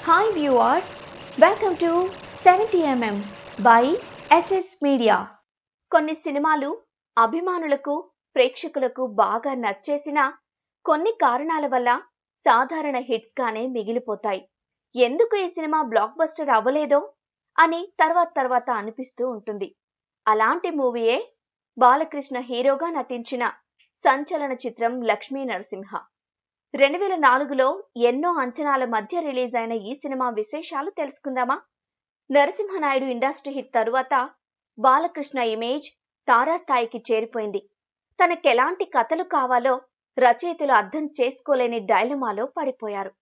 Hi viewers, welcome to 70mm by SS Media. కొన్ని సినిమాలు అభిమానులకు ప్రేక్షకులకు బాగా నచ్చేసిన కొన్ని కారణాల వల్ల సాధారణ హిట్స్ గానే మిగిలిపోతాయి. ఎందుకు ఈ సినిమా బ్లాక్ బస్టర్ అవ్వలేదో అని తర్వాత అనిపిస్తూ ఉంటుంది. అలాంటి మూవీయే బాలకృష్ణ హీరోగా నటించిన సంచలన చిత్రం లక్ష్మీ నరసింహ. 2004లో ఎన్నో అంచనాల మధ్య రిలీజ్ అయిన ఈ సినిమా విశేషాలు తెలుసుకుందామా? నరసింహనాయుడు ఇండస్ట్రీ హిట్ తరువాత బాలకృష్ణ ఇమేజ్ తారాస్థాయికి చేరిపోయింది. తనకెలాంటి కథలు కావాలో రచయితలు అర్థం చేసుకోలేని డైలమాలో పడిపోయారు.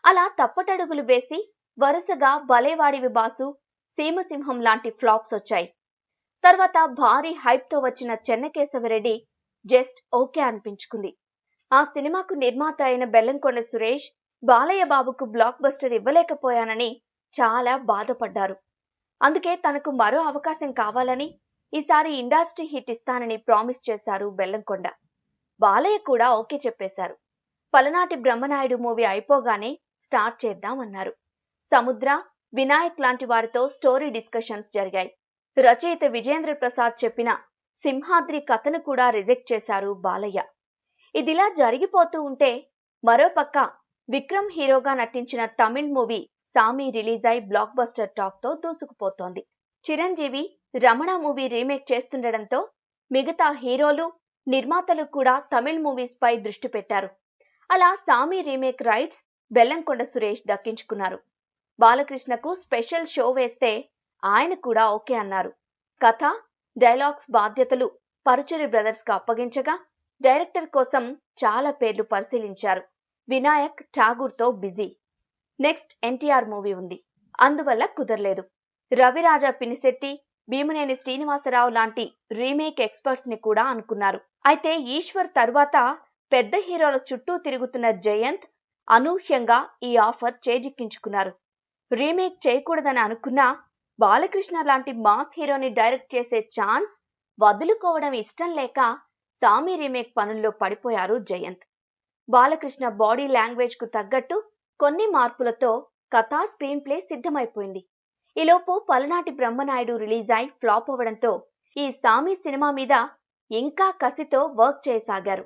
అలా తప్పటడుగులు వేసి వరుసగా బలేవాడివి బాసు, సీమసింహం లాంటి ఫ్లాప్స్ వచ్చాయి. తర్వాత భారీ హైప్ తో వచ్చిన చెన్నకేశవరెడ్డి జస్ట్ ఓకే అనిపించుకుంది. ఆ సినిమాకు నిర్మాత అయిన బెల్లంకొండ సురేష్ బాలయ్య బాబుకు బ్లాక్ బస్టర్ ఇవ్వలేకపోయానని చాలా బాధపడ్డారు. అందుకే తనకు మరో అవకాశం కావాలని ఈసారి ఇండస్ట్రీ హిట్ ఇస్తానని ప్రామిస్ చేశారు బెల్లంకొండ. బాలయ్య కూడా ఓకే చెప్పేశారు. పలనాటి బ్రహ్మనాయుడు మూవీ అయిపోగానే స్టార్ట్ చేద్దామన్నారు. సముద్ర, వినాయక్ లాంటి వారితో స్టోరీ డిస్కషన్స్ జరిగాయి. రచయిత విజేంద్ర ప్రసాద్ చెప్పిన సింహాద్రి కథను కూడా రిజెక్ట్ చేశారు బాలయ్య. ఇదిలా జరిగిపోతూ ఉంటే మరోపక్క విక్రమ్ హీరోగా నటించిన తమిళ్ మూవీ సామి రిలీజ్ అయి బ్లాక్ బస్టర్ టాక్ తో దూసుకుపోతోంది. చిరంజీవి రమణ మూవీ రీమేక్ చేస్తుండటంతో మిగతా హీరోలు, నిర్మాతలు కూడా తమిళ్ మూవీస్ పై దృష్టి పెట్టారు. అలా సామి రీమేక్ రైట్స్ బెల్లంకొండ సురేష్ దక్కించుకున్నారు. బాలకృష్ణకు స్పెషల్ షో వేస్తే ఆయన కూడా ఓకే అన్నారు. కథ, డైలాగ్స్ బాధ్యతలు పరుచూరి బ్రదర్స్ కు అప్పగించగా డైరెక్టర్ కోసం చాలా పేర్లు పరిశీలించారు. వినాయక్ ఠాగూర్ తో బిజీ. నెక్స్ట్ ఎన్టీఆర్ మూవీ ఉంది, అందువల్ల కుదరలేదు. రవిరాజా పినిశెట్టి, భీమనేని శ్రీనివాసరావు లాంటి రీమేక్ ఎక్స్పర్ట్స్ ని కూడా అనుకున్నారు. అయితే ఈశ్వర్ తర్వాత పెద్ద హీరోల చుట్టూ తిరుగుతున్న జయంత్ అనూహ్యంగా ఈ ఆఫర్ చేజిక్కించుకున్నారు. రీమేక్ చేయకూడదని అనుకున్నా బాలకృష్ణ లాంటి మాస్ హీరోని డైరెక్ట్ చేసే ఛాన్స్ వదులుకోవడం ఇష్టం లేక సామి రీమేక్ పనుల్లో పడిపోయారు జయంత్. బాలకృష్ణ బాడీ లాంగ్వేజ్ కు తగ్గట్టు కొన్ని మార్పులతో కథా స్క్రీన్ ప్లే సిద్ధమైపోయింది. ఈలోపు పలనాటి బ్రహ్మనాయుడు రిలీజ్ అయి ఫ్లాప్ అవ్వడంతో ఈ సామి సినిమా మీద ఇంకా కసితో వర్క్ చేయసాగారు.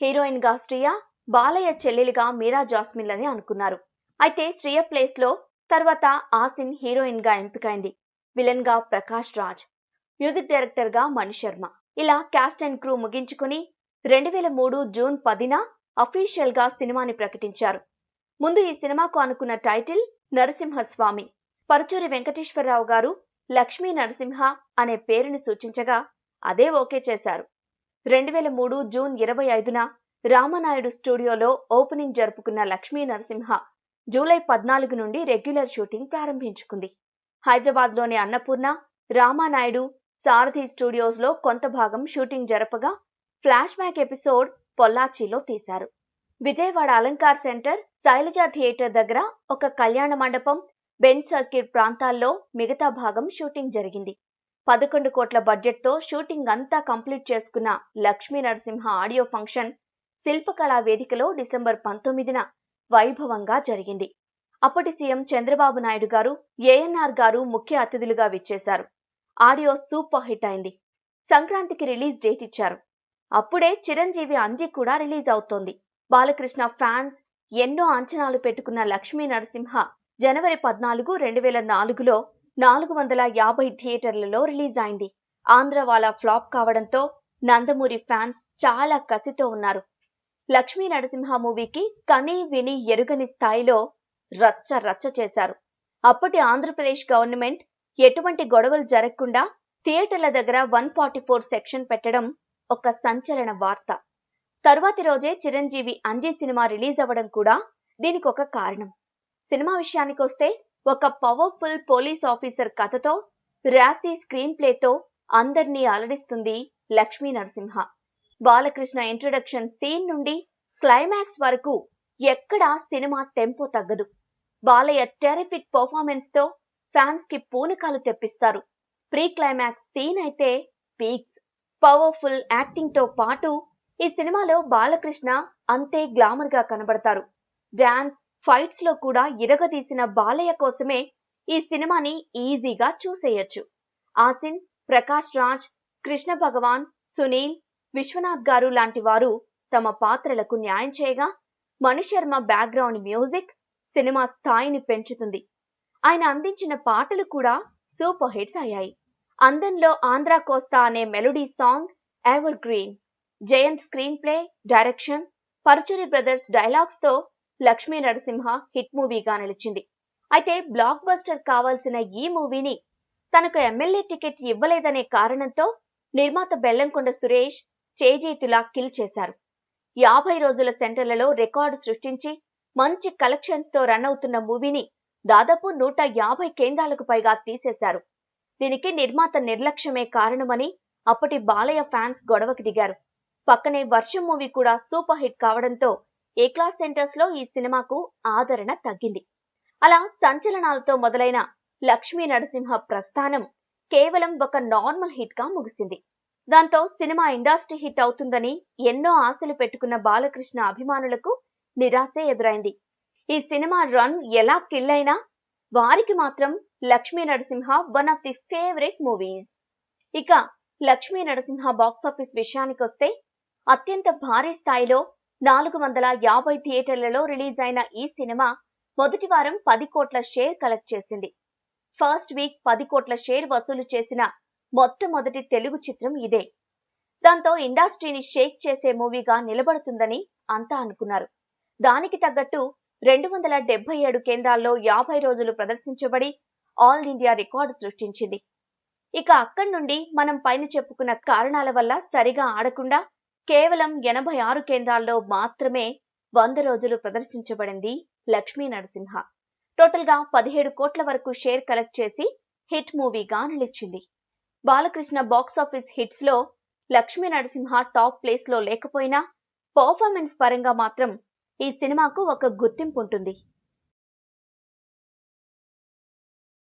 హీరోయిన్ గా శ్రియ, బాలయ్య చెల్లెలిగా మీరా జాస్మిన్ అని అనుకున్నారు. అయితే శ్రియ ప్లేస్ లో తర్వాత ఆసిన్ హీరోయిన్ గా ఎంపికైంది. విలన్ గా ప్రకాష్ రాజ్, మ్యూజిక్ డైరెక్టర్ గా మణిశర్మ. ఇలా క్యాస్ట్ అండ్ క్రూ ముగించుకుని 2003 జూన్ 10న అఫీషియల్ గా సినిమాని ప్రకటించారు. ముందు ఈ సినిమాకు అనుకున్న టైటిల్ నరసింహస్వామి. పరుచూరి వెంకటేశ్వరరావు గారు లక్ష్మీ నరసింహ అనే పేరుని సూచించగా అదే ఓకే చేశారు. 2003 జూన్ 25న రామనాయుడు స్టూడియోలో ఓపెనింగ్ జరుపుకున్న లక్ష్మీ నరసింహ జూలై 14 నుండి రెగ్యులర్ షూటింగ్ ప్రారంభించుకుంది. హైదరాబాద్ లోని అన్నపూర్ణ, రామానాయుడు, సారథి స్టూడియోస్ లో కొంత భాగం షూటింగ్ జరపగా ఫ్లాష్ బ్యాక్ ఎపిసోడ్ పొల్లాచిలో తీశారు. విజయవాడ అలంకార్ సెంటర్, శైలజ థియేటర్ దగ్గర ఒక కళ్యాణ మండపం, బెంచ్ సర్కిట్ ప్రాంతాల్లో మిగతా భాగం షూటింగ్ జరిగింది. 11 కోట్ల బడ్జెట్ తో షూటింగ్ అంతా కంప్లీట్ చేసుకున్న లక్ష్మీ నరసింహ ఆడియో ఫంక్షన్ శిల్పకళా వేదికలో డిసెంబర్ 19న వైభవంగా జరిగింది. అప్పటి సీఎం చంద్రబాబు నాయుడు గారు, ఏఎన్ఆర్ గారు ముఖ్య అతిథులుగా విచ్చేశారు. ఆడియో సూపర్ హిట్ అయింది. సంక్రాంతికి రిలీజ్ డేట్ ఇచ్చారు. అప్పుడే చిరంజీవి అంజి కూడా రిలీజ్ అవుతోంది. బాలకృష్ణ ఫ్యాన్స్ ఎన్నో అంచనాలు పెట్టుకున్న లక్ష్మీ నరసింహ జనవరి 14, 2004లో 450 థియేటర్లలో రిలీజ్ అయింది. ఆంధ్రవాలా ఫ్లాప్ కావడంతో నందమూరి ఫ్యాన్స్ చాలా కసితో ఉన్నారు. లక్ష్మీ నరసింహ మూవీకి కని విని ఎరుగని స్థాయిలో రచ్చ చేశారు. అప్పటి ఆంధ్రప్రదేశ్ గవర్నమెంట్ ఎటువంటి గొడవలు జరగకుండా థియేటర్ల దగ్గర 144 సెక్షన్ పెట్టడం ఒక సంచలన వార్త. తరువాతి రోజే చిరంజీవి అంజీ సినిమా రిలీజ్ అవ్వడం కూడా దీనికి ఒక కారణం. సినిమా విషయానికి వస్తే ఒక పవర్ఫుల్ పోలీస్ ఆఫీసర్ కథతో, రాసి స్క్రీన్ ప్లేతో అందర్నీ అలడిస్తుంది లక్ష్మీ నరసింహ. బాలకృష్ణ ఇంట్రొడక్షన్ సీన్ నుండి క్లైమాక్స్ వరకు ఎక్కడా సినిమా టెంపో తగ్గదు. బాలయ్య టెరిఫిక్ పర్ఫార్మెన్స్ తో ఫ్యాన్స్ కి పూనకాలు తెప్పిస్తారు. ప్రీ క్లైమాక్స్ సీన్ అయితే పీక్స్. పవర్ఫుల్ యాక్టింగ్ తో పాటు ఈ సినిమాలో బాలకృష్ణ అంతే గ్లామర్ గా కనబడతారు. డాన్స్, ఫైట్స్ లో కూడా ఇరగదీసిన బాలయ్య కోసమే ఈ సినిమాని ఈజీగా చూసేయొచ్చు. ఆసిన్, ప్రకాష్ రాజ్, కృష్ణ భగవాన్, సునీల్, విశ్వనాథ్ గారు లాంటి వారు తమ పాత్రలకు న్యాయం చేయగా, మణిశర్మ బ్యాక్గ్రౌండ్ మ్యూజిక్ సినిమా స్థాయిని పెంచుతుంది. ఆయన అందించిన పాటలు కూడా సూపర్ హిట్స్ అయ్యాయి. అందంలో ఆంధ్ర కోస్తా అనే melody song evergreen. Jayanth screenplay, direction, Paruchuri brothers dialogues తో లక్ష్మీ నరసింహ హిట్ మూవీగా నిలిచింది. అయితే బ్లాక్ బస్టర్ కావాల్సిన ఈ మూవీని తనకు ఎమ్మెల్యే టికెట్ ఇవ్వలేదనే కారణంతో నిర్మాత బెల్లంకొండ సురేష్ చేజేతులా కిల్ చేశారు. 50 రోజుల సెంటర్లలో రికార్డు సృష్టించి మంచి కలెక్షన్స్ తో రన్ అవుతున్న మూవీని దాదాపు 150 కేంద్రాలకు పైగా తీసేశారు. దీనికి నిర్మాత నిర్లక్ష్యమే కారణమని అప్పటి బాలయ్య ఫ్యాన్స్ గొడవకి దిగారు. పక్కనే వర్షం మూవీ కూడా సూపర్ హిట్ కావడంతో ఏ క్లాస్ సెంటర్స్ లో ఈ సినిమాకు ఆదరణ తగ్గింది. అలా సంచలనాలతో మొదలైన లక్ష్మీ నరసింహ ప్రస్థానం కేవలం ఒక నార్మల్ హిట్ గా ముగిసింది. దాంతో సినిమా ఇండస్ట్రీ హిట్ అవుతుందని ఎన్నో ఆశలు పెట్టుకున్న బాలకృష్ణ అభిమానులకు నిరాశే ఎదురైంది. ఈ సినిమా రన్ ఎలా కిల్ అయినా వారికి మాత్రం Lakshmi Narasimha one of the favourite movies. ఇక లక్ష్మీ నరసింహ బాక్సాఫీస్ విషయానికొస్తే అత్యంత భారీ స్థాయిలో 450 థియేటర్లలో రిలీజ్ అయిన ఈ సినిమా మొదటి వారం 10 కోట్ల షేర్ కలెక్ట్ చేసింది. ఫస్ట్ వీక్ 10 కోట్ల షేర్ వసూలు చేసిన మొట్టమొదటి తెలుగు చిత్రం ఇదే. దాంతో ఇండస్ట్రీని షేక్ చేసే మూవీగా నిలబడుతుందని అంతా అనుకున్నారు. దానికి తగ్గట్టు 277 కేంద్రాల్లో 50 రోజులు ప్రదర్శించబడి ఆల్ ఇండియా రికార్డు సృష్టించింది. ఇక అక్కడి నుండి మనం పైన చెప్పుకున్న కారణాల వల్ల సరిగా ఆడకుండా కేవలం 86 కేంద్రాల్లో మాత్రమే 100 రోజులు ప్రదర్శించబడింది లక్ష్మీ నరసింహ. టోటల్ గా 17 కోట్ల వరకు షేర్ కలెక్ట్ చేసి హిట్ మూవీగా నిలిచింది. బాలకృష్ణ బాక్సాఫీస్ హిట్స్ లో లక్ష్మీ నరసింహ టాప్ ప్లేస్ లో లేకపోయినా పర్ఫార్మెన్స్ పరంగా మాత్రం ఈ సినిమాకు ఒక గుర్తింపు ఉంటుంది.